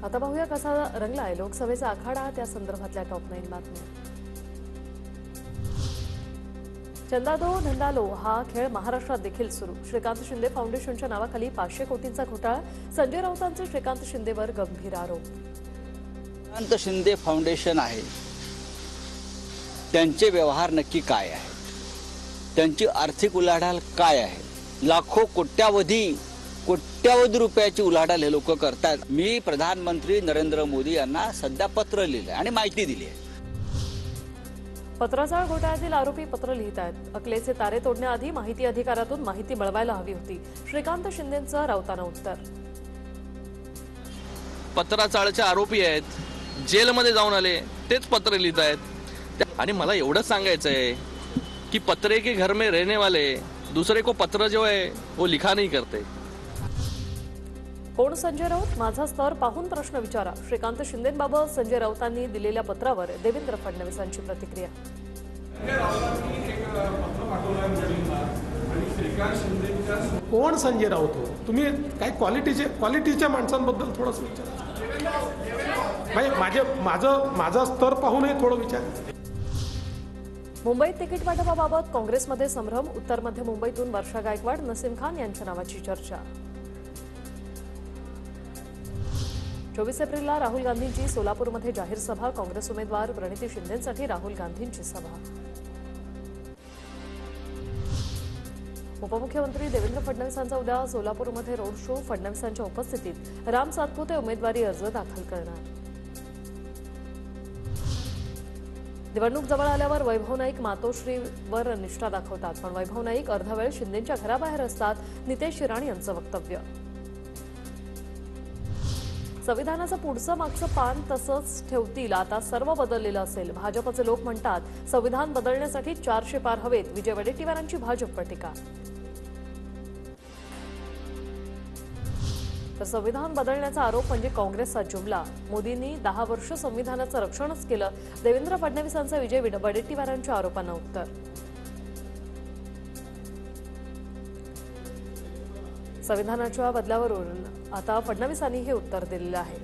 आता पाहूया कसा रंगलाय लोकसभेचा आखाडा, त्या संदर्भातल्या टॉप 9 बातम्या। चंदा दो धंदा लो हा खेळ महाराष्ट्रात देखील सुरू। श्रीकांत शिंदे फाउंडेशनच्या नावाखाली 500 कोटींचा घोटाळा, संजय राऊतांचे श्रीकांत शिंदेवर गंभीर आरोप। श्रीकांत शिंदे फाउंडेशन आहे, त्यांचे व्यवहार नक्की काय आहे, त्यांची आर्थिक उलाढाल काय आहे, लाखो कोट्यावधी रुपयाची उलाढाल हे लोक करतात। मी प्रधानमंत्री नरेंद्र मोदी यांना सध्या पत्र लिहिलं आणि माहिती दिली आहे। पत्राचाळ घोटाळ्यातील आरोपी पत्र लिहित आहेत। अकलेचे तारे तोडण्याआधी माहिती अधिकारातून माहिती मिळवायला हवी होती, श्रीकांत शिंदेंचं राऊतांना उत्तर। पत्राचाळचे आरोपी आहेत, जेलमध्ये जाऊन आले, तेच पत्र लिहित आहेत। आणि मला एवढंच सांगायचं आहे की पत्रे के घर में रहने वाले दूसरे को पत्र जो है वो लिखा नहीं करते। कोण संजय राऊत, माझा स्तर पाहून प्रश्न विचारा। श्रीकांत शिंदेंबाबत संजय राऊतांनी दिलेल्या पत्रावर देवेंद्र फडणवीसांची प्रतिक्रिया। कोण संजय राऊत हो, तुम्ही काय क्वालिटीच्या माणसांबद्दल थोडंसं विचारा। माझा स्तर पाहूनही थोडं विचार। मुंबईत तिकीट वाटपाबाबत काँग्रेसमध्ये संभ्रम, उत्तर मध्य मुंबईतून वर्षा गायकवाड, नसीम खान यांच्या नावाची चर्चा। 24 एप्रिलला राहुल गांधींची सोलापूरमध्ये जाहीर सभा, काँग्रेस उमेदवार प्रणिती शिंदेंसाठी राहुल गांधींची सभा। उपमुख्यमंत्री देवेंद्र फडणवीसांचा उद्या सोलापूरमध्ये रोड शो, फडणवीसांच्या उपस्थितीत राम सातपुते उमेदवारी अर्ज दाखल करणार। निवडणूक जवळ आल्यावर वैभव नाईक मातोश्रीवर निष्ठा दाखवतात, पण वैभव नाईक अर्धा वेळ शिंदेंच्या घराबाहेर असतात, नितेश राणे यांचं वक्तव्य। संविधानाचं पुढचं मागचं पान तसंच ठेवतील, आता सर्व बदललेलं असेल। भाजपचे लोक म्हणतात संविधान बदलण्यासाठी 400 पार हवेत, विजय वडेट्टीवारांची भाजपवर टीका। तर संविधान बदलण्याचा आरोप म्हणजे काँग्रेसचा जुमला, मोदींनी 10 वर्ष संविधानाचं रक्षणच केलं, देवेंद्र फडणवीसांचा विजय वडेट्टीवारांच्या आरोपांना उत्तर। संविधानाच्या बदलावरून आता फडणवीसांनी हे उत्तर दिलेलं आहे।